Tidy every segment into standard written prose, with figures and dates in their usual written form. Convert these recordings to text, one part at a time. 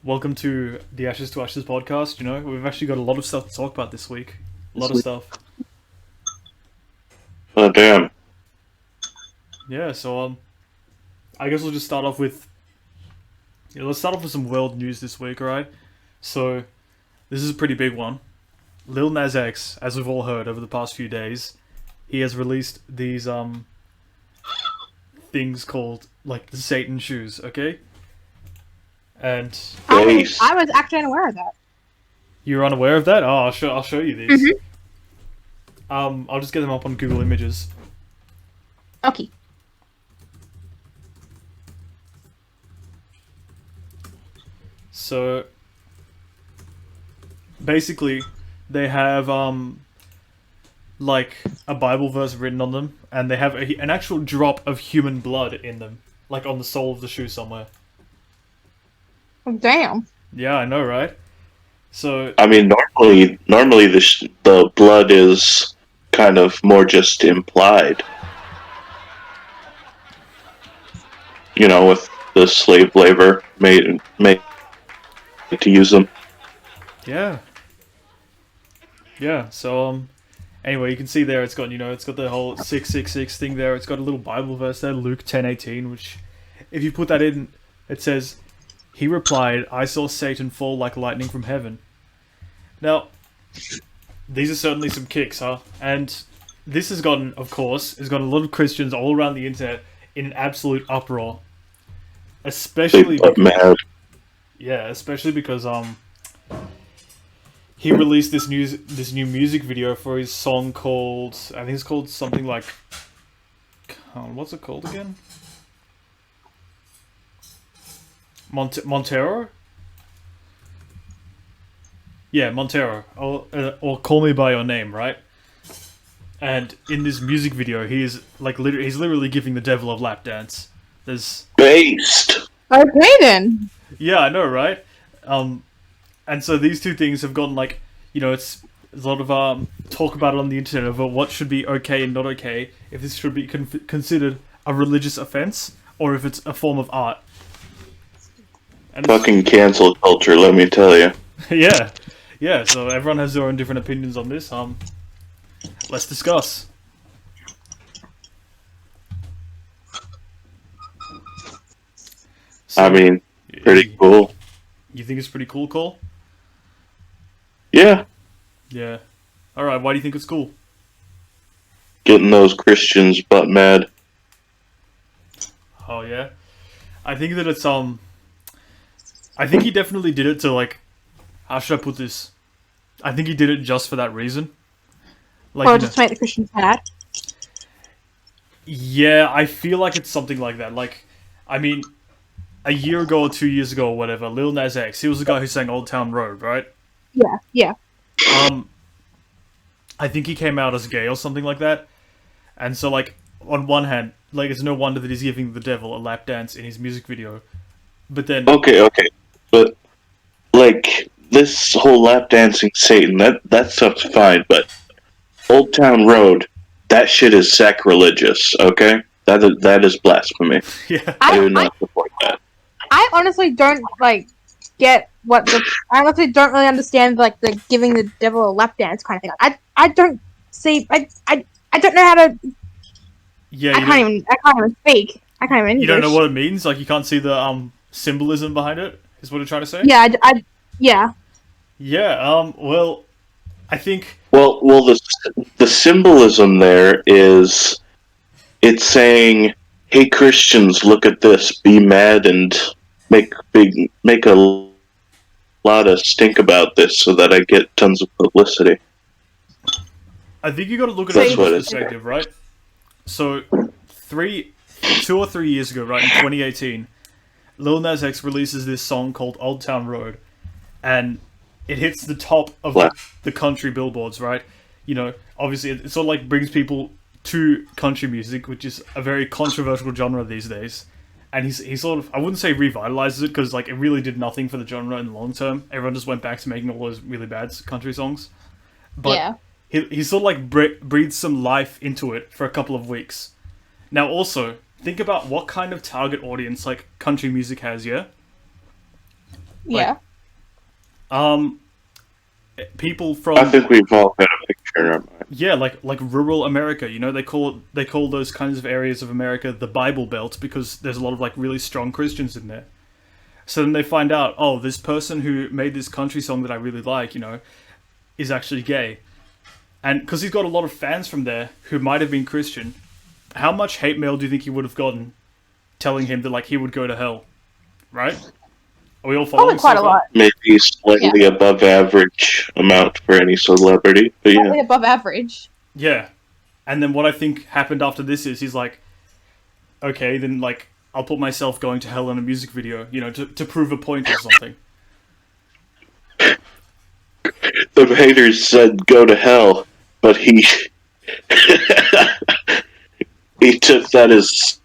Welcome to the Ashes to Ashes podcast. You know, we've actually got a lot of stuff to talk about this week. A lot of stuff. Oh damn. Yeah, so I guess we'll just start off with let's start off with some world news this week, alright? So this is a pretty big one. Lil Nas X, as we've all heard over the past few days, he has released these things called like the Satan shoes, okay? And I was actually unaware of that. you're unaware of that? Oh, I'll show you these. I'll just get them up on Google Images. Okay. So basically, they have like a Bible verse written on them, and they have an actual drop of human blood in them, like on the sole of the shoe somewhere. Oh, damn. Yeah, I know, right? So I mean, normally the blood is kind of more just implied. You know, with the slave labor made to use them. yeah, yeah. So anyway, you can see there it's got it's got the whole 666 thing there. It's got a little Bible verse there, Luke 10:18, which if you put that in, it says, "He replied, I saw Satan fall like lightning from heaven." Now, these are certainly some kicks, huh? And this has gotten a lot of Christians all around the internet in an absolute uproar. Especially But man, especially because he released this new music video for his song called, I think it's called something like, what's it called again? Montero? Yeah, Montero, or Call Me by Your Name, right? And in this music video, he's literally giving the devil a lap dance. There's based. Okay then. Yeah, I know, right? And so these two things have gotten there's a lot of talk about it on the internet about what should be okay and not okay, if this should be considered a religious offense or if it's a form of art. And Fucking cancel culture, let me tell you. yeah. So everyone has their own different opinions on this. Let's discuss. So, I mean, pretty cool. You think it's pretty cool, Cole? Yeah, Yeah. Alright, why do you think it's cool? getting those Christians butt mad. Oh yeah? I think that it's I think he definitely did it to how should I put this? I think he did it just for that reason. Just to make the Christians mad. Yeah, I feel like it's something like that. I mean, a year ago or 2 years ago or whatever, Lil Nas X, he was the guy who sang Old Town Road, right? Yeah. I think he came out as gay or something like that. And so, on one hand, it's no wonder that he's giving the devil a lap dance in his music video. But then... Okay. But, this whole lap dancing Satan, that stuff's fine, but Old Town Road, that shit is sacrilegious, okay? That is blasphemy. Yeah. I do not support that. I honestly don't get what I honestly don't really understand the giving the devil a lap dance kind of thing. I don't see I don't know how to Yeah, I can't even speak. I can't even English. You don't know what it means? You can't see the symbolism behind it? Is what you're trying to say? Yeah, yeah. Yeah, well, I think... Well, the symbolism there is, it's saying, "Hey Christians, look at this, be mad and make a lot of stink about this so that I get tons of publicity." I think you got to look at That's it from what this it's perspective, right? So, 2 or 3 years ago, right, in 2018, Lil Nas X releases this song called Old Town Road, and it hits the top of the country billboards, right? You know, obviously, it sort of brings people to country music, which is a very controversial genre these days. And he sort of, I wouldn't say revitalizes it, because it really did nothing for the genre in the long term. Everyone just went back to making all those really bad country songs. But Yeah. he sort of breathed some life into it for a couple of weeks. Now also, think about what kind of target audience country music has, yeah? Yeah. Um, people I from think we've all got a picture in our mind. yeah, like rural America. You know, they call those kinds of areas of America the Bible Belt because there's a lot of like really strong Christians in there. So then they find out, oh, this person who made this country song that I really like, you know, is actually gay. And because he's got a lot of fans from there who might have been Christian, how much hate mail do you think he would have gotten telling him that like he would go to hell? Right? Are we all Probably following quite so a far? lot. Maybe slightly above average amount for any celebrity, but Probably yeah. above average. Yeah. And then what I think happened after this is he's like, okay, then like I'll put myself going to hell in a music video, you know, to prove a point or something. The haters said go to hell, but he he took that as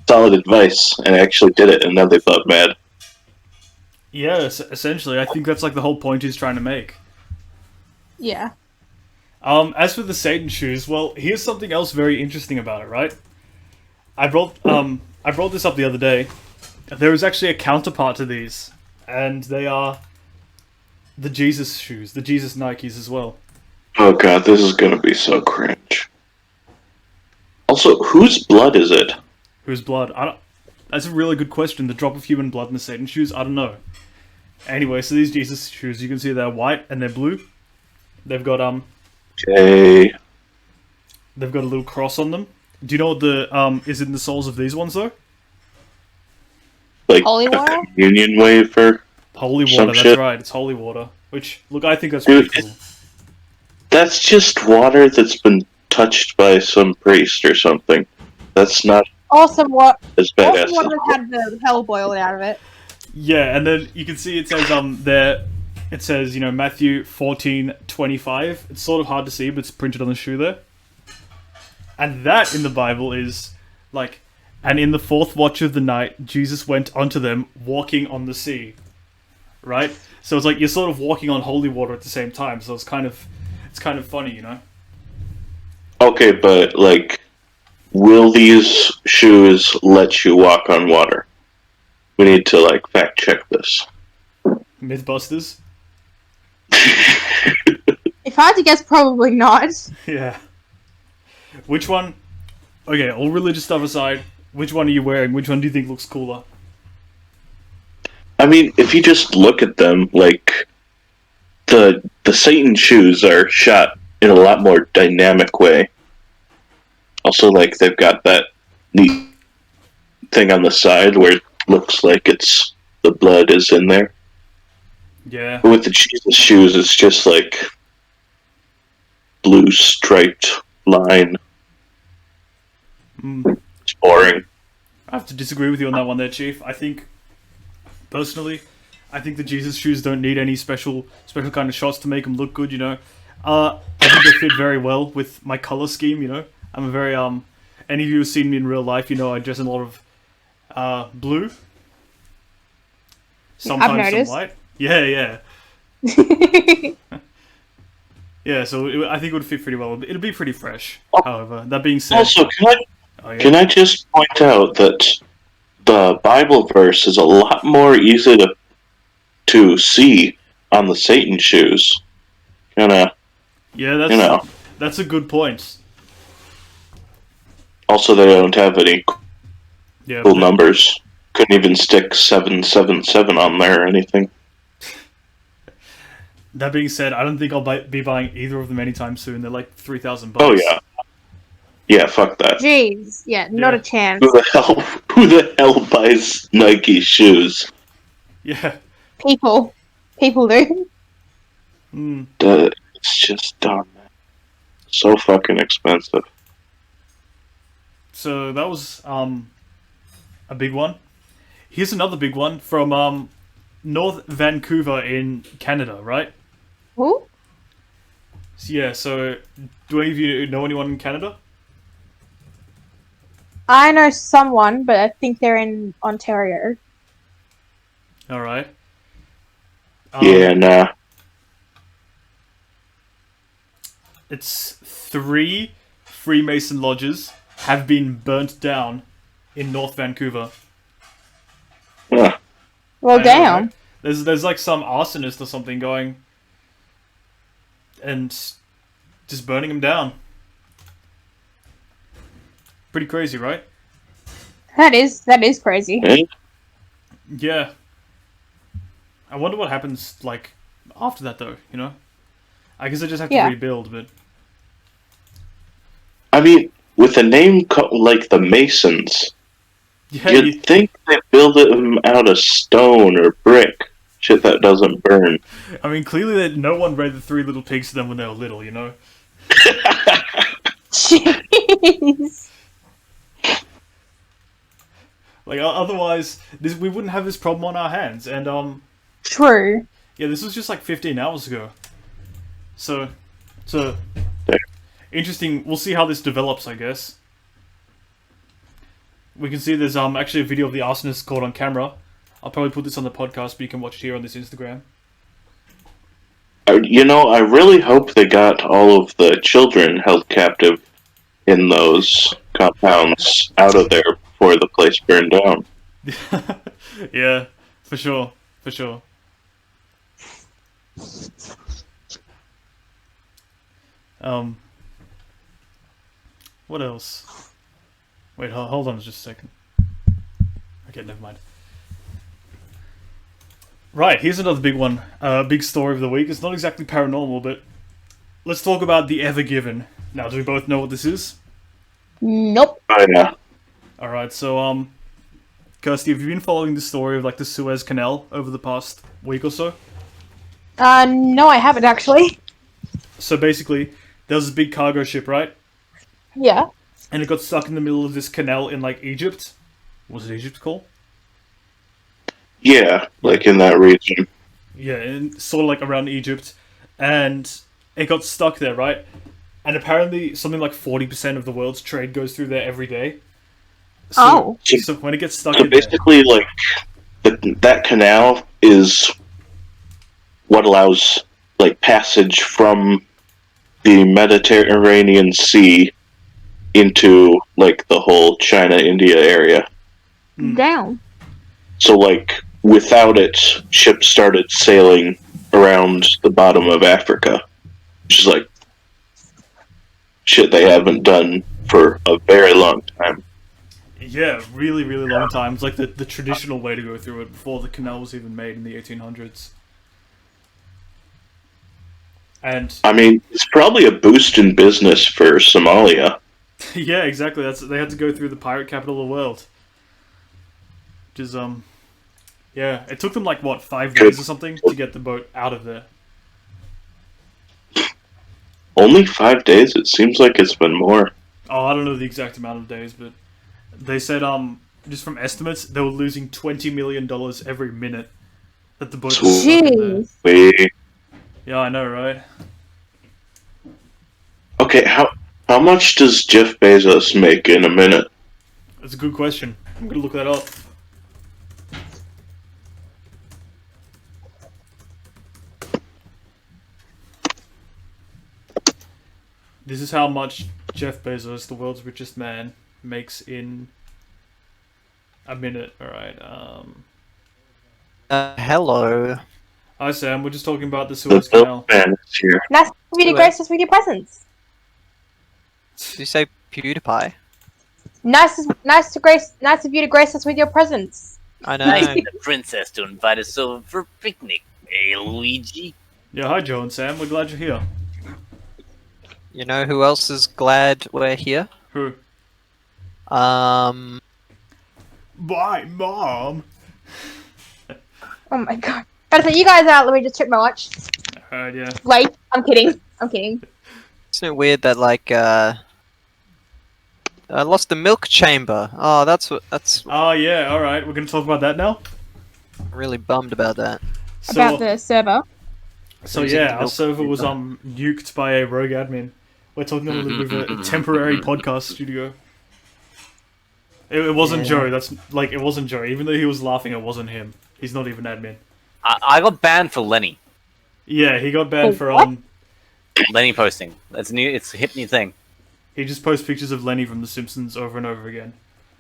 solid advice and actually did it, and now they felt mad. Yeah, essentially, I think that's like the whole point he's trying to make. Yeah. As for the Satan shoes, well, here's something else very interesting about it, right? I brought this up the other day. There is actually a counterpart to these, and they are the Jesus shoes, the Jesus Nikes as well. Oh god, this is gonna be so cringe. Also, whose blood is it? Whose blood? I don't. That's a really good question. The drop of human blood in the Satan shoes? I don't know. Anyway, so these Jesus shoes, you can see they're white and they're blue. They've got Okay. they've got a little cross on them. Do you know what the is in the soles of these ones though? Like Holy a water? communion wafer. Holy Some water, that's shit. right. It's holy water. Which look, I think that's Dude, pretty cool. That's just water that's been touched by some priest or something. That's not Awesome. What? as Awesome. badass. What has had the hell boiled out of it? Yeah, and then you can see it says there. It says, you know, Matthew 14:25. It's sort of hard to see, but it's printed on the shoe there. And that in the Bible is like, and in the fourth watch of the night, Jesus went unto them walking on the sea. Right? So it's like you're sort of walking on holy water at the same time. So it's kind of funny, you know? Okay, but like, will these shoes let you walk on water? We need to like fact check this. Mythbusters. If I had to guess, probably not. Yeah. Which one? Okay, all religious stuff aside, which one are you wearing? Which one do you think looks cooler? I mean, if you just look at them, like the Satan shoes are shot in a lot more dynamic way. Also, like they've got that neat thing on the side where it looks like it's the blood is in there. Yeah. But with the Jesus shoes, it's just like blue striped line. It's boring. I have to disagree with you on that one there, Chief. I think, personally, I think the Jesus shoes don't need any special kind of shots to make them look good, you know? I think they fit very well with my color scheme, you know? I'm a very, any of you who've seen me in real life, you know I dress in a lot of, blue. Sometimes some noticed. white. Yeah. Yeah, so I think it would fit pretty well. It'll be pretty fresh, however. That being said... Also, Oh, yeah. can I just point out that the Bible verse is a lot more easy to see on the Satan shoes. Kinda, Yeah, that's, you know. that's a good point. Also, they don't have any Yeah, cool numbers. Couldn't even stick 777 on there or anything. That being said, I don't think I'll be buying either of them anytime soon. They're like $3,000. Oh yeah, yeah. Fuck that. Jeez. Yeah, not Yeah. a chance. Who the hell buys Nike shoes? Yeah. People do. It's just dumb. So fucking expensive. So that was a big one. Here's another big one from North Vancouver in Canada, right? Who? Yeah, so do any of you know anyone in Canada? I know someone, but I think they're in Ontario. Alright. Yeah, nah. It's 3 Freemason lodges have been burnt down in North Vancouver. Huh. Well, I know, damn. right? There's like some arsonist or something going and just burning them down. Pretty crazy, right? That is crazy. Eh? Yeah. I wonder what happens like after that though, you know? I guess I just have to Yeah. rebuild, but I mean, with a name like the Masons, yeah, you'd think they build them out of stone or brick. Shit that doesn't burn. I mean clearly that no one read the Three Little Pigs to them when they were little, you know? Jeez. Like otherwise we wouldn't have this problem on our hands. And True. yeah, this was just like 15 hours ago. So interesting. We'll see how this develops, I guess. We can see there's actually a video of the arsonist caught on camera. I'll probably put this on the podcast, but you can watch it here on this Instagram. You know, I really hope they got all of the children held captive in those compounds out of there before the place burned down. Yeah, for sure. What else? Wait, hold on just a second. Okay, never mind. Right, here's another big one. Big story of the week. It's not exactly paranormal, but let's talk about the Ever Given. Now, do we both know what this is? Nope. Oh yeah. Alright, so, Kirsty, have you been following the story of, like, the Suez Canal over the past week or so? No, I haven't actually. So, basically, there was this big cargo ship, right? Yeah. And it got stuck in the middle of this canal in, like, Egypt. Was it Egypt called? Yeah, like in that region. Yeah, and sort of like around Egypt, and it got stuck there, right? And apparently, something like 40% of the world's trade goes through there every day. So, so when it gets stuck So in there, basically, like that canal is what allows like passage from the Mediterranean Sea into like the whole China-India area. Down. So like without it, ships started sailing around the bottom of Africa, which is like shit they haven't done for a very long time. yeah, really, really long time. It's like the traditional way to go through it before the canal was even made in the 1800s. And I mean, it's probably a boost in business for Somalia. yeah, exactly. They had to go through the pirate capital of the world. Which is yeah, it took them like what 5 days or something to get the boat out of there. Only 5 days? It seems like it's been more. Oh, I don't know the exact amount of days, but they said just from estimates they were losing $20 million every minute that the boat was stuck in there. Jeez. Wait. Yeah, I know, right? Okay, how much does Jeff Bezos make in a minute? That's a good question. I'm gonna look that up. This is how much Jeff Bezos, the world's richest man, makes in a minute. Alright, Hello. Hi Sam, we're just talking about the The Suez Canal. milkman is here. Nice of you to Suez. grace us with your presence. Did you say PewDiePie? Nice of you to grace us with your presence. I know. Nice of the princess to invite us over for a picnic, eh, Luigi? Yeah, hi Joe and Sam, we're glad you're here. You know who else is glad we're here? Who? Um, My mom! Oh my god. But you guys out, let me just check my watch. Alright, yeah. Wait, I'm kidding. I'm kidding. isn't it weird that like I lost the milk chamber? Oh, that's Oh yeah, alright, we're gonna talk about that now? really bummed about that. So, About the server. So Losing yeah, the our milk server was chamber. nuked by a rogue admin. We're talking a little bit of a temporary podcast studio. It wasn't Yeah. Joe. That's like it wasn't Joe. Even though he was laughing, it wasn't him. He's not even admin. I got banned for Lenny. Yeah, he got banned for What? Lenny posting. That's new. It's a hip new thing. He just posts pictures of Lenny from The Simpsons over and over again.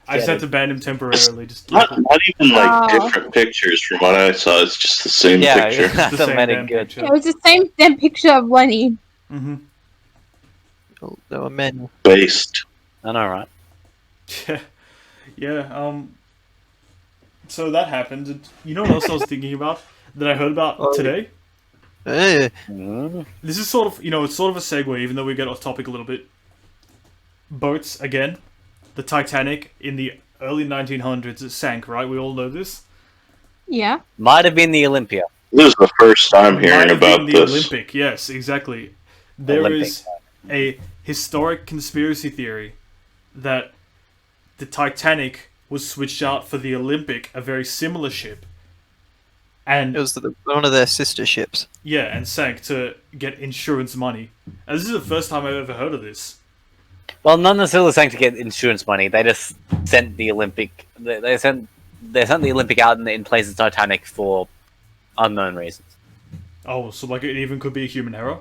I just had to ban him temporarily. Just Not even like Oh. different pictures from what I saw. It's just the same Yeah, picture. that's the what same made damn it good. picture. It was the same damn picture of Lenny. Mm-hmm. Oh, there were men. Based. I know, right? Yeah, yeah. So that happened. And you know what else I was thinking about that I heard about Oh. today? Mm. This is sort of, it's sort of a segue, even though we get off topic a little bit. Boats again. The Titanic in the early 1900s it sank, right? We all know this. Yeah. Might have been the Olympia. This is the first time Might hearing have been about the this. Olympic. Yes, exactly. There Olympic. is a historic conspiracy theory that the Titanic was switched out for the Olympic, a very similar ship, and It was one of their sister ships. yeah, and sank to get insurance money. And this is the first time I've ever heard of this. Well, not necessarily saying to get insurance money. They just sent the Olympic. They sent the Olympic out in place of Titanic for unknown reasons. Oh, so like it even could be a human error.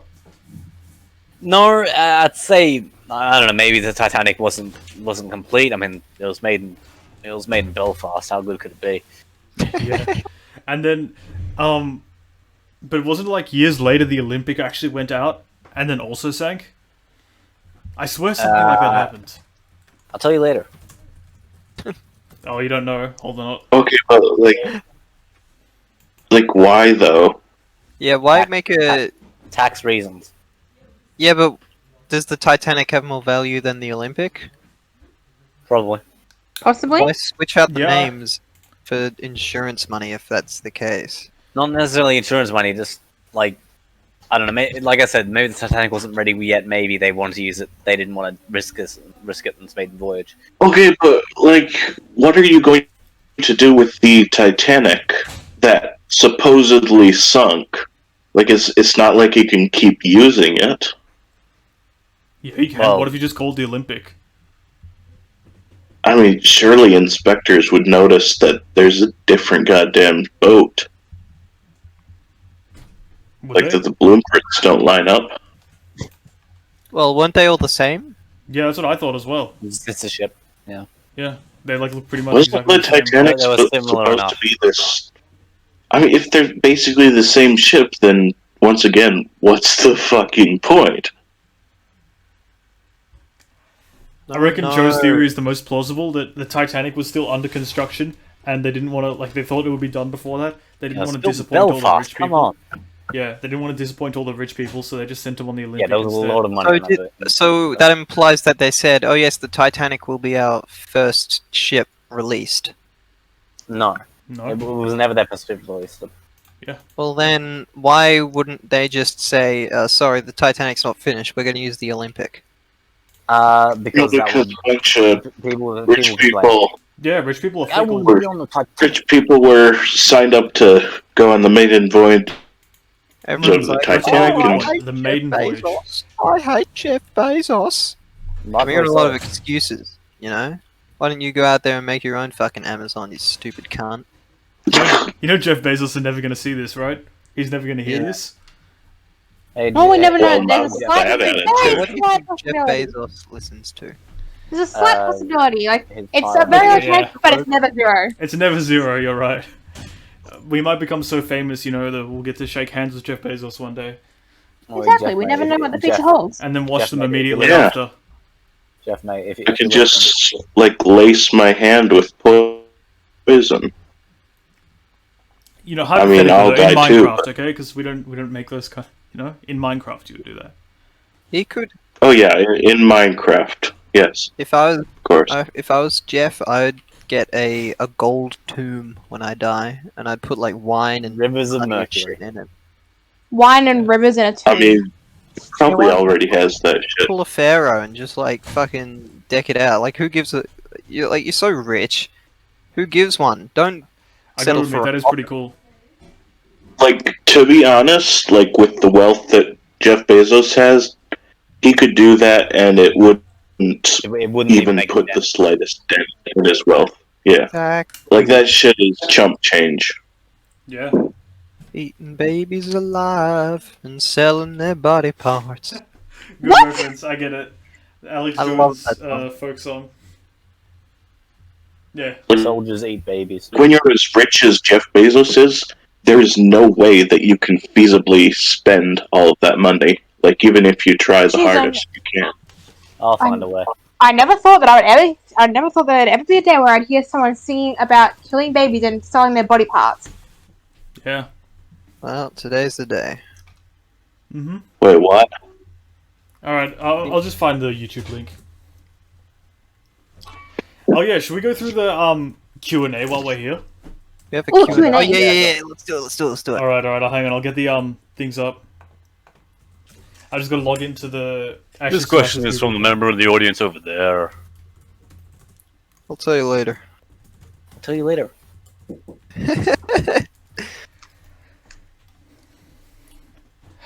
No, I'd say I don't know. Maybe the Titanic wasn't complete. I mean, it was made in Belfast. How good could it be? Yeah, and then, but wasn't it like years later the Olympic actually went out and then also sank? I swear something like that happened. I'll tell you later. Oh, you don't know? Hold on. Okay, but like why though? Yeah, why make a... Tax reasons. Yeah, but does the Titanic have more value than the Olympic? Probably. Possibly. Why switch out the Yeah. names for insurance money if that's the case? Not necessarily insurance money. Just like I don't know. Like I said, maybe the Titanic wasn't ready yet. Maybe they wanted to use it. They didn't want to risk it in its maiden voyage. Okay, but like, what are you going to do with the Titanic that supposedly sunk? Like, it's not like you can keep using it. Yeah, you can. Well- What if you just called the Olympic? I mean, surely inspectors would notice that there's a different goddamn boat. Would Like they? that the blueprints don't line up. Well, weren't they all the same? Yeah, that's what I thought as well. It's a ship. Yeah, they like look pretty much Wasn't exactly the the same. Titanic They were similar supposed enough. to be this? I mean, if they're basically the same ship, then once again, what's the fucking point? I reckon No. Joe's theory is the most plausible. That the Titanic was still under construction, and they didn't want to they thought it would be done before that. They didn't want to disappoint all the Belfast. rich Come people. on. Yeah, they didn't want to disappoint all the rich people, so they just sent them on the Yeah, Olympic there was a instead. lot of money. So, in that bit. so that implies that they said, "Oh yes, the Titanic will be our first ship released." No, No, it was never their perspective. Released. Well, then why wouldn't they just say, "Sorry, the Titanic's not finished. We're going to use the Olympic"? No, Because that because would a bunch of people rich complain. people, yeah, rich people are That fickle. would be on the Titanic. rich people were signed up to go on the maiden voyage. Everyone's the like, Titanic "Oh, I and- hate The Jeff maiden voyage. Bezos. I hate Jeff Bezos." I mean, you got a lot of excuses, you know. Why don't you go out there and make your own fucking Amazon, you stupid cunt? You know Jeff Bezos is never going to see this, right? He's never going to hear Yeah. this. Hey, Oh, we never know. Well, There's a not slight, that there's attitude. a What do you slight think Jeff possibility. Bezos listens to? There's a slight Uh, possibility. Like his it's a father. very Yeah, low chance, yeah. but it's never zero. It's never zero. You're right. We might become so famous, that we'll get to shake hands with Jeff Bezos one day, Exactly. We never know what the future holds. and then watch Jeff them made it. immediately Yeah. after. Jeff, mate, if I you can listen- just like lace my hand with poison. You know, I mean, hypothetically I'll though, in die too, Minecraft, but- okay? Because we don't make those kind. In Minecraft you would do that. He could, Oh yeah, in Minecraft. Yes, if I was, of course. if I was Jeff, I'd get a gold tomb when I die, and I'd put like wine and Rivers of honey and Mercury. shit in it. Wine and rivers in a tomb. I mean, probably You know what? already has that shit. Pull a pharaoh and just like fucking deck it out. Like, who gives a? You're so rich. Who gives one? Don't I settle gotta for admit, a that is pretty cool. Like, to be honest, like with the wealth that Jeff Bezos has, he could do that and it wouldn't It wouldn't even make put it the slightest dent in his wealth. Yeah. Exactly. Like, that shit is chump change. Yeah. Eating babies alive and selling their body parts. Good What? reference. I get it. Alex I love Jones that song. folk song. Yeah. Soldiers eat babies. When you're as rich as Jeff Bezos is, there is no way that you can feasibly spend all of that money. Like, even if you try the Susan. hardest, you can't. I'll find a way. I never thought that I never thought that there'd ever be a day where I'd hear someone singing about killing babies and selling their body parts. Yeah. Well, today's the day. Mm-hmm. Wait, what? Alright, I'll just find the YouTube link. Oh yeah, should we go through the Q&A while we're here? We have a Ooh, Q&A. Q&A. Oh, yeah. Let's do it. Alright, I'll hang on, I'll get the things up. I just gotta log into the... This question is from the member of the audience over there. I'll tell you later. I'll tell you later.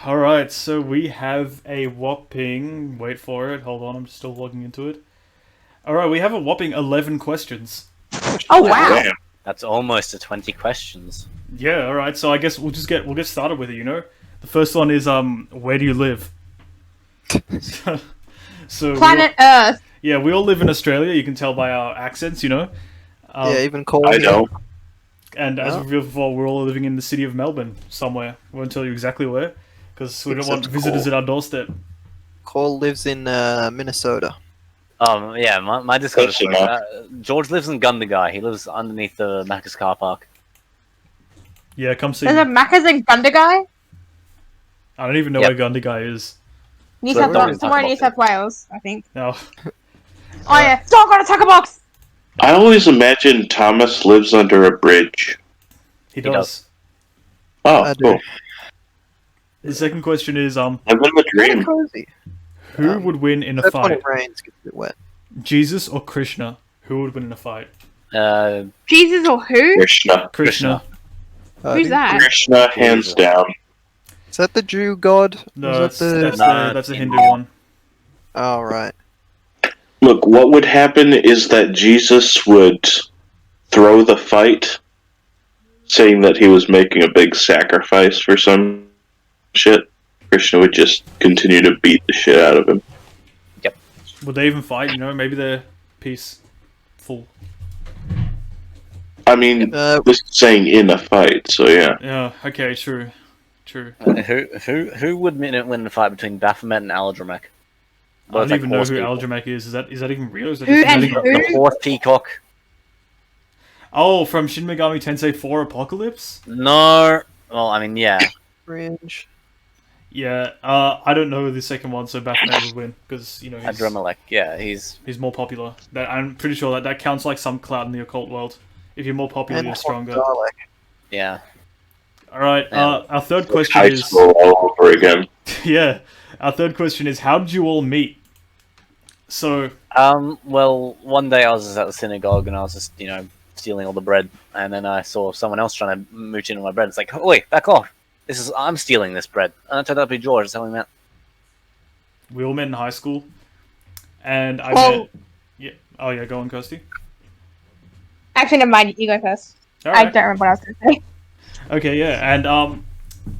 Alright, so we have a whopping... Wait for it, hold on, I'm still logging into it. Alright, we have a whopping 11 questions. Oh wow! Damn. That's almost to 20 questions. Yeah, alright, so I guess we'll get started with it, you know? The first one is, where do you live? So Planet Earth. yeah, we all live in Australia, you can tell by our accents, you know? Yeah, even Cole. I know. And as we've before, we're all living in the city of Melbourne, somewhere. We won't tell you exactly where, because we don't want Except visitors Cole. at our doorstep. Cole lives in Minnesota. Yeah, my Discord is Close enough. George lives in Gundagai. He lives underneath the Macca's car park. Yeah, come see There's a me. Macca's in Gundagai. I don't even know Yep. where Gundagai is. New So South don't Wales, talk somewhere in about New it. South Wales, I think. No. Oh yeah, dog got a tucker box. I always imagine Thomas lives under a bridge. He does. does. Oh, I do. cool. The second question is, Living the Pretty dream. cozy. who would win in a Except when fight? it rains, it gets a bit wet. Jesus or Krishna? Who would win in a fight? Jesus or who? Krishna. Krishna. Who's that? Krishna, hands down. Is that the Jew god? No, Is that that's the Hindu one. Oh, right. Look, what would happen is that Jesus would throw the fight, saying that he was making a big sacrifice for some shit. Krishna would just continue to beat the shit out of him. Would they even fight? You know, maybe they're peaceful. I mean, Uh, this is saying in a fight, so yeah. Yeah. Okay. True. True. Who would win the fight between Baphomet and Aldramech? I don't even know who Aldramech is. Is that even real? Is that Who just and something- who? The fourth peacock. Oh, from Shin Megami Tensei 4 Apocalypse? No. Well, I mean, yeah. Cringe. Yeah, I don't know the second one, so Baphomet would win because you know he's Adramelech. Yeah, he's more popular. That I'm pretty sure that counts like some clout in the occult world. If you're more popular, And you're stronger. Dalek. yeah. All right, Yeah. our third question High is school all over again. yeah. Our third question is how did you all meet? So Well, one day I was just at the synagogue and I was just, stealing all the bread, and then I saw someone else trying to mooch into my bread. It's like, oh, wait, back off! I'm stealing this bread, and it turned out to be George. That's how we met. we all met in high school, and I Well- met. Yeah. Oh yeah, go on, Kirsty. Actually, never mind. You go first. All I right. don't remember what I was going to say. Okay, yeah, and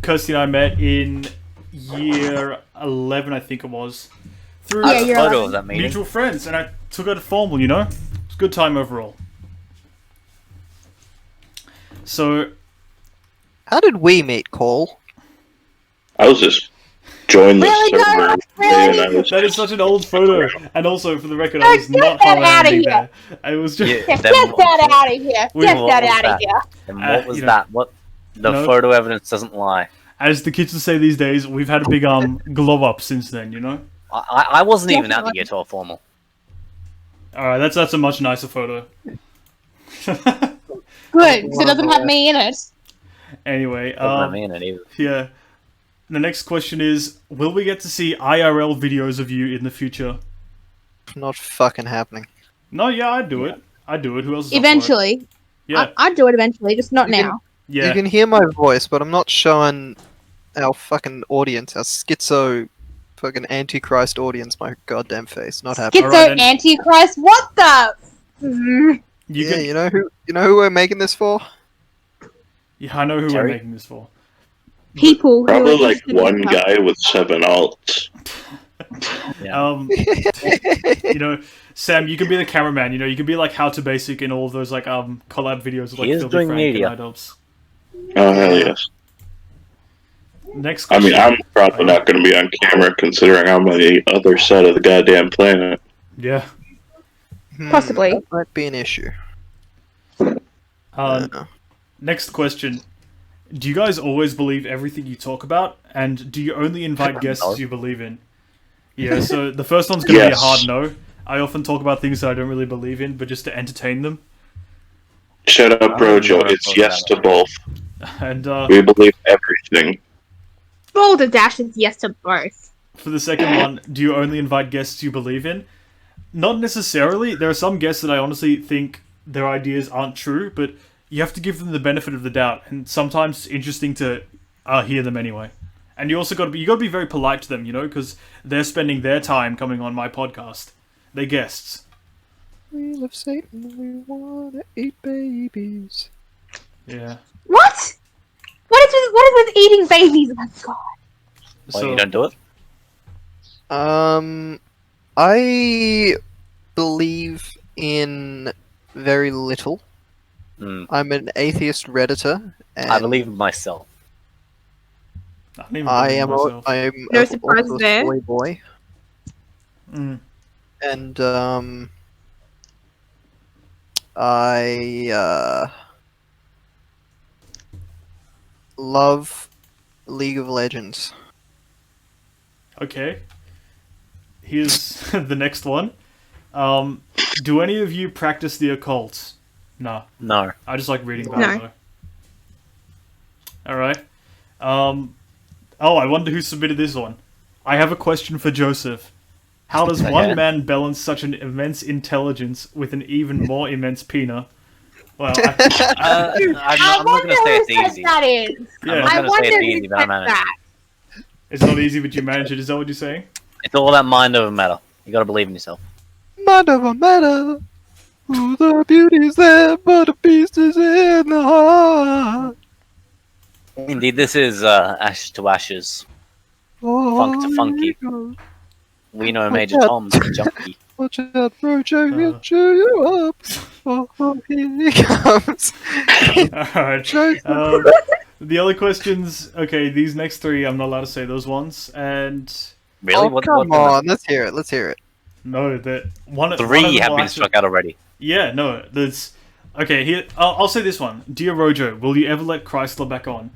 Kirsty and I met in year 11, I think it was, through I Yeah, have a you're photo right. of that meeting. mutual friends, and I took her to formal. You know, it's a good time overall. So How did we meet, Cole? I was just joined the Really, server. guys? Really? And I was that is such an old photo, and also for the record, Oh, I was get not that outta Haalanding here. there. It was just Yeah. Get Then that out of here. We- Get what that was out of that? here. And what was you know- that? What? The No. photo evidence doesn't lie. as the kids would say these days. We've had a big glow up since then. You know. I wasn't even at the year 12 formal. All right, that's a much nicer photo. Good, because it doesn't have me in it. Anyway, Doesn't have me in it either. yeah. The next question is: will we get to see IRL videos of you in the future? Not fucking happening. No, yeah, I'd do it. I'd do it. Who else? Is up for it? Eventually. Yeah, I'd do it eventually, just not You can- now. yeah. You can hear my voice, but I'm not showing our fucking audience, our schizo fucking antichrist audience, my goddamn face. Not happening. Schizo Alright, then. Antichrist, what the? Mm. You Yeah, can. you know who we're making this for? Yeah, I know who Terry? we're making this for. People who probably are like interested in one stuff. guy with 7 alts. Yeah. You know, Sam, you can be the cameraman. You know, you can be like How to Basic in all of those like collab videos with like He is Filthy doing Frank media. and iDubbbz. Oh hell yes. Next I question. mean, I'm probably not going to be on camera considering I'm on the other side of the goddamn planet. Yeah. Possibly. That might be an issue. Next question. Do you guys always believe everything you talk about? And do you only invite guests No. you believe in? Yeah, so the first one's going to be a Yes. hard no. I often talk about things that I don't really believe in, but just to entertain them. Shut up, I don't know Brojo. what It's I'm yes to talking both. And We believe everything. Boulder Dash is yes to both. for the second one, do you only invite guests you believe in? Not necessarily. There are some guests that I honestly think their ideas aren't true, but you have to give them the benefit of the doubt, and sometimes it's interesting to hear them anyway. And you also got to be very polite to them, you know, because they're spending their time coming on my podcast. They're guests. We love Satan, we wanna eat babies. Yeah. What? What is with eating babies? Oh my god. Well, So you don't do it? I believe in very little. Mm. I'm an atheist redditor, and I believe in myself. I don't even I believe am. myself. I'm No also surprises a there. soy boy, Mm. and I love League of Legends. Okay. Here's the next one. Do any of you practice the occult? No. No. I just like reading about No. it though. Alright. I wonder who submitted this one. I have a question for Joseph. How does Okay. one man balance such an immense intelligence with an even more immense penis? Well, I'm not going to say it's easy. That is. I'm yeah, not I going to say wonder it's who easy, but I said managed. that. it's not easy, but you manage it. Is that what you're saying? It's all about mind over matter. You got to believe in yourself. Mind over matter. Ooh, the beauty's there, but the beast is in the heart. Indeed, this is Ashes to Ashes. Oh, Funk to funky. God. We know Major Tom's a junkie. Watch out, Brojo, Uh. he'll chew you up. Oh, here he comes. Alright. Joseph. The other questions, okay, these next three, I'm not allowed to say those ones, and Really? Oh, come on, let's hear it, let's hear it. no, that one of Three them have will been actually- struck out already. Yeah, no, there's. Okay, here I'll say this one. Dear Rojo, will you ever let Chrysler back on?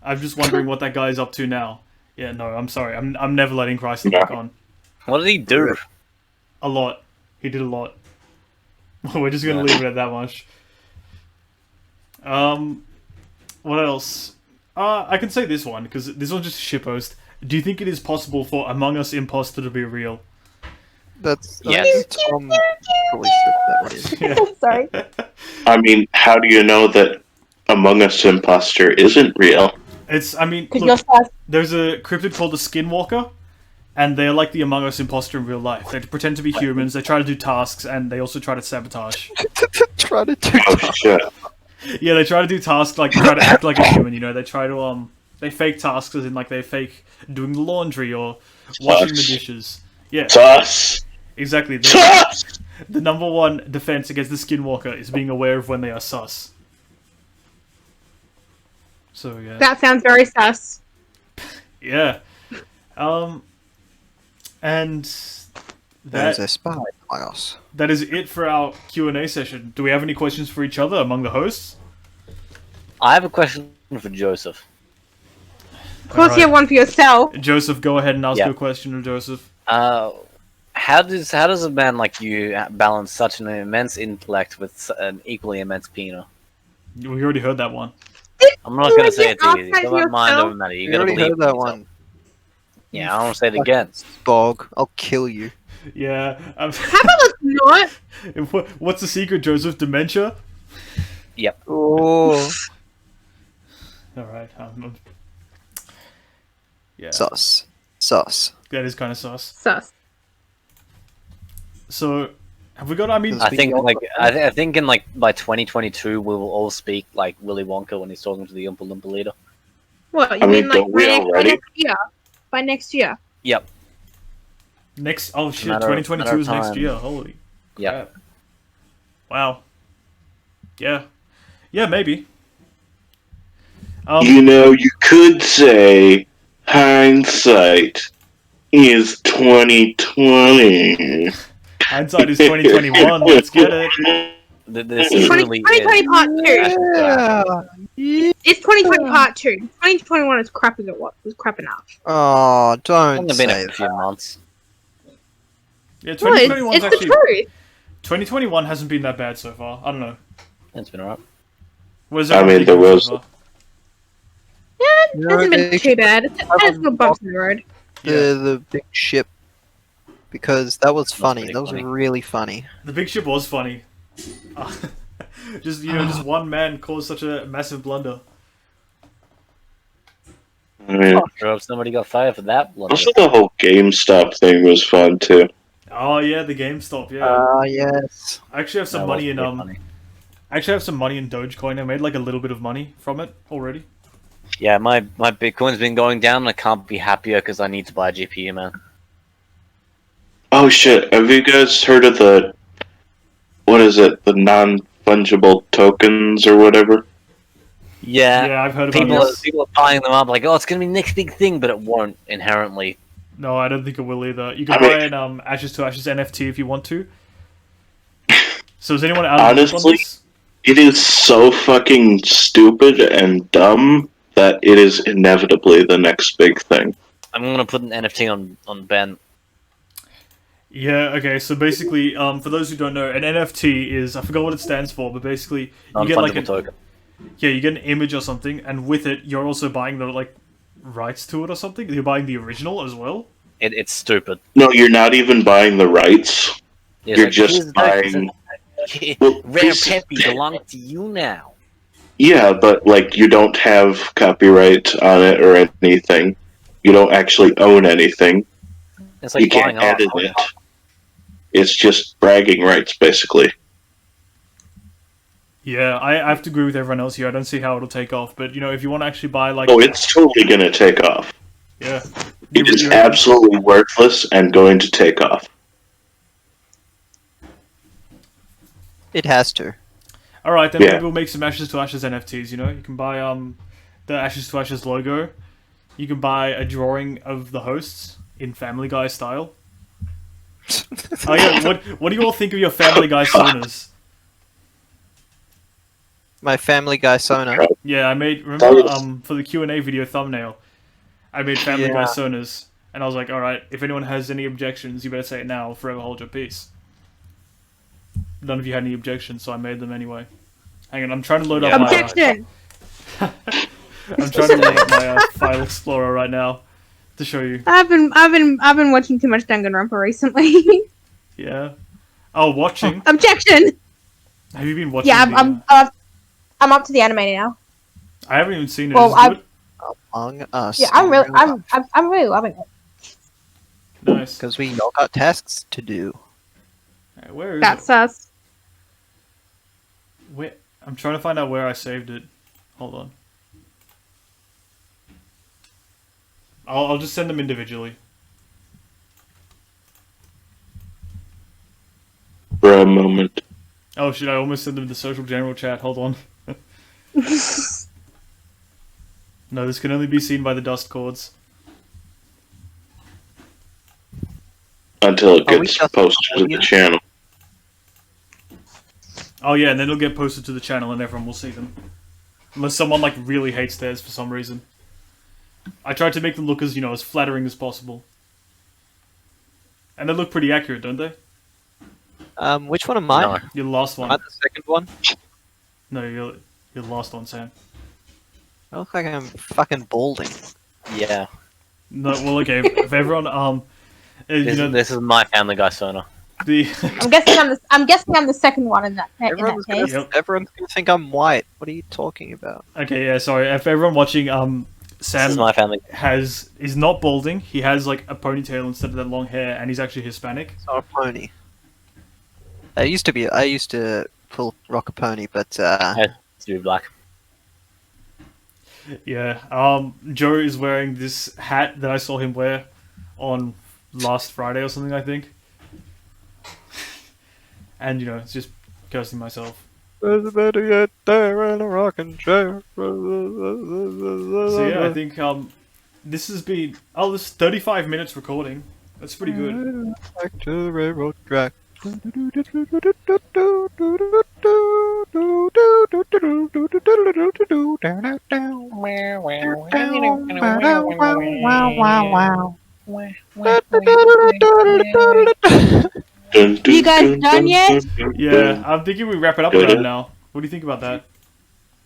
I'm just wondering what that guy is up to now. Yeah, no, I'm sorry, I'm never letting Chrysler back on. What did he do? A lot. He did a lot. We're just gonna leave it at that much. What else? I can say this one because this one's just a shitpost. Do you think it is possible for Among Us imposter to be real? That's Yes. Tom probably said that. Yeah. I'm sorry. I mean, how do you know that Among Us imposter isn't real? It's. I mean, Because look, you're sus. there's a cryptid called the Skinwalker, and they're like the Among Us imposter in real life. They pretend to be humans. They try to do tasks, and they also try to sabotage. Try to do Oh that. shit! Yeah, they try to do tasks like try to act like a human. You know, they try to they fake tasks as in like they fake doing the laundry or washing the Sus. dishes. Yeah, Sus! exactly. Sus! The number one defense against the Skinwalker is being aware of when they are sus. So yeah, That sounds very sus. yeah, and There's that a spy among us. that is it for our Q&A session. Do we have any questions for each other among the hosts? I have a question for Joseph. Of course, Alright. you have one for yourself. Joseph, go ahead and ask Yeah. your question, Joseph. How does a man like you balance such an immense intellect with an equally immense penis? We already heard that one. I'm not going to say You it's asked easy. that It's about mind yourself? over matter. You You got to already believe heard in that yourself. one. Yeah, I don't want to say it again. Bog, I'll kill you. Yeah. How about let's not? What's the secret, Joseph? Dementia? Oh, Alright. Yeah, sus. Sus. that is kind of sus. Sus. So, have we got, I mean, I think I think in like by 2022 we will all speak like Willy Wonka when he's talking to the Oompa Loompa leader. What, you I mean, mean like don't we by already? next year? By next year. Yep. Next, oh shit, Matter of 2022 is next time. year. Holy Yeah. crap. Wow. Yeah. Yeah, maybe. You know, you could say hindsight is 2020. Hindsight is 2021. Let's get it. This 20, truly 2020 is. part 2. Yeah. It's 2020 part 2. 2021 is crap as it was crap enough. Oh, don't Only been say a few months. Yeah, Well, 2021 it's is the actually. truth. 2021 hasn't been that bad so far. I don't know. It's been alright. Where's I everyone mean, there thinking was- so far? It hasn't been too bad. It's still bumps in the road. The big ship, because that was funny. pretty That was funny. really funny. The big ship was funny. Just one man caused such a massive blunder. I mean, Sure, if somebody got fired for that blunder. also the whole GameStop thing was fun too. Oh yeah, the GameStop. Yeah, Ah, yes. I actually have some That money was in pretty funny. I actually have some money in Dogecoin. I made like a little bit of money from it already. Yeah, my Bitcoin's been going down and I can't be happier because I need to buy a GPU, man. Oh shit! Have you guys heard of the what is it? The non-fungible tokens or whatever? Yeah, Yeah, I've heard about people this. are buying them up like, oh, it's gonna be the next big thing, but it won't inherently. No, I don't think it will either. You can I buy mean- an Ashes to Ashes NFT if you want to. So is anyone out of the loop on Honestly, this? it is so fucking stupid and dumb that it is inevitably the next big thing. I'm gonna put an NFT on Ben. Yeah, okay, so basically, for those who don't know, an NFT is, I forgot what it stands for, but basically, you get like Non-fungible token. yeah, you get an image or something, and with it, you're also buying the, like, rights to it or something? You're buying the original as well? It's stupid. No, you're not even buying the rights. It's You're like, just here's the buying. token. Well, Rare basically- Peppy belongs to you now. Yeah, but like you don't have copyright on it or anything. You don't actually own anything. It's like You buying can't art. edit it. It's just bragging rights, basically. Yeah, I have to agree with everyone else here. I don't see how it'll take off, but, you know, if you want to actually buy, like... Oh, it's totally gonna take off. Yeah. It is You- absolutely worthless and going to take off. It has to. Alright, then Yeah. maybe we'll make some Ashes to Ashes NFTs, you know? You can buy, the Ashes to Ashes logo. You can buy a drawing of the hosts in Family Guy style. Oh yeah, what do you all think of your Family Guy sonas? My Family Guy Sona. Yeah, I made remember That was- for the Q&A video thumbnail, I made Family Guy Yeah. sonas, and I was like, all right, if anyone has any objections, you better say it now. Or forever hold your peace. None of you had any objections, so I made them anyway. Hang on, I'm trying to load up my. Objection! I'm trying to load up my file explorer right now to show you. I've been watching too much Danganronpa recently. Yeah. Oh, watching. Objection! Have you been watching? Yeah, the, I'm up to the anime now. I haven't even seen it. Well, Is it I've- good? Among Us. Yeah, I'm really loving it. Nice. Because we all got tasks to do. Where is That's it? us. Where? I'm trying to find out where I saved it. Hold on. I'll just send them individually. For a moment. Oh shit! I almost sent them to the social general chat. Hold on. No, this can only be seen by the dust cords. Until it Are we gets just posted to the audio? channel. Oh yeah, and then it'll get posted to the channel, and everyone will see them. Unless someone like really hates theirs for some reason. I tried to make them look as as flattering as possible. And they look pretty accurate, don't they? Which one am I? No. Your last Am I one. the second one? No, your last one, Sam. I look like I'm fucking balding. Yeah. No, well, okay. If everyone, This is my Family Guy Sona. the I'm guessing I'm the second one in that Everyone's gonna, case. Yep. everyone's gonna think I'm white. What are you talking about? okay, yeah, sorry. If everyone watching, This is Sam my family. is not balding. He has like a ponytail instead of that long hair, and he's actually Hispanic. It's not a pony. I used to rock a pony, but To be black. Yeah. Joe is wearing this hat that I saw him wear on last Friday or something, I think. And it's just cursing myself. Better get there in a rocking chair. So yeah, I think this has been this is 35 minutes recording. That's pretty good. Back to the railroad track. You guys done yet? Yeah, I'm thinking we wrap it up around now. What do you think about that?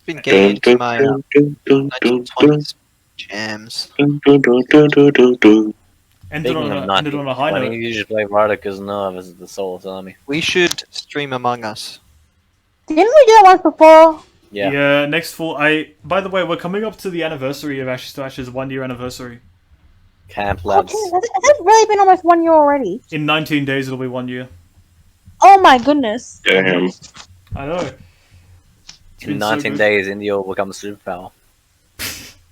Been getting into my 1920s jams. Ended Speaking on of ended on a high 1920, note. you should play Vartica's Nerve the Souls Army. We should stream Among Us. Didn't we do that once before? Yeah. Next fall. By the way, we're coming up to the anniversary of Ashes to Ashes 1 year anniversary. Camp Oh, Labs. has it really been almost 1 year already? In 19 days, it'll be 1 year. Oh my goodness. Damn. I know. It's In been so 19 good. days, India will become a superpower.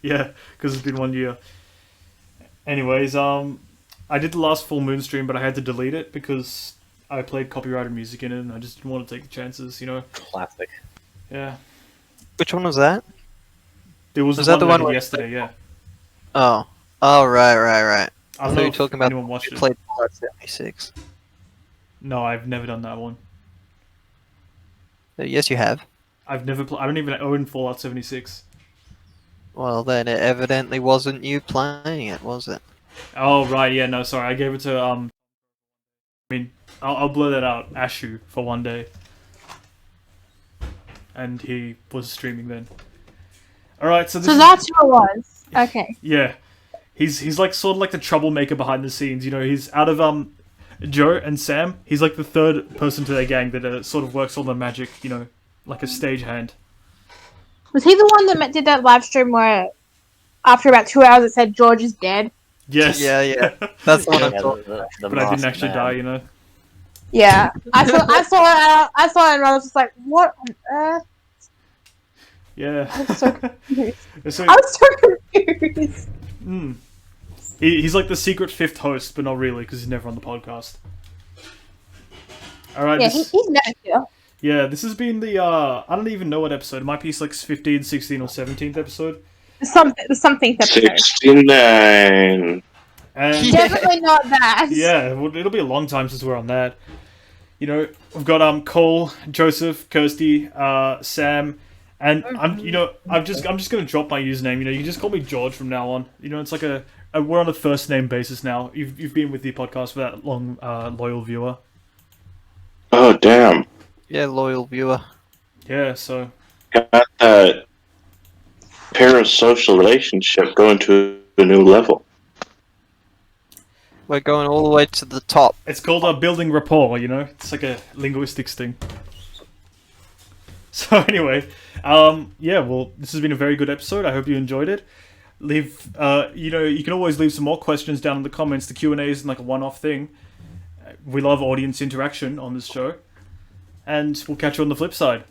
Yeah, because it's been 1 year. Anyways, I did the last full moon stream, but I had to delete it because I played copyrighted music in it, and I just didn't want to take the chances. Classic. Yeah. Which one was that? There was Was the that the one one I did where- yesterday. Yeah. Oh. Oh, right. I I don't thought know you were if talking about anyone watched you it. played Fallout 76. No, I've never done that one. Yes, you have. I've never. I don't even own Fallout 76. Well, then it evidently wasn't you playing it, was it? Oh right, yeah, no, sorry, I gave it to I mean, I'll blur that out. Ashu for 1 day, and he was streaming then. All right, so this So is, that's who it was. Okay. yeah, he's like sort of like the troublemaker behind the scenes. He's out of Joe and Sam. He's like the third person to their gang that sort of works all the magic. Like a stagehand. Was he the one that did that live stream where after about 2 hours it said George is dead? Yes. Yeah. That's the one Yeah, I'm talking the But I didn't masked actually man. die. Yeah. I saw it and I was just like, what on earth? Yeah. I was so confused. So, I was so confused. he's like the secret fifth host, but not really because he's never on the podcast. All right. Yeah, this, he's never here. yeah, this has been the I don't even know what episode. It might be like 15, 16, or 17th episode. The something episode. 69. And Definitely not that. yeah, well, it'll be a long time since we're on that. We've got Cole, Joseph, Kirsty, Sam, and I'm just gonna drop my username. You can just call me George from now on. It's like we're on a first name basis now. You've been with the podcast for that long, loyal viewer. Oh, damn. Yeah, loyal viewer. Yeah, so Got that parasocial relationship going to a new level. We're going all the way to the top. it's called building rapport. It's like a linguistics thing. So anyway, yeah, well, this has been a very good episode. I hope you enjoyed it. Leave, you can always leave some more questions down in the comments. The Q&A isn't like a one-off thing. We love audience interaction on this show. And we'll catch you on the flip side.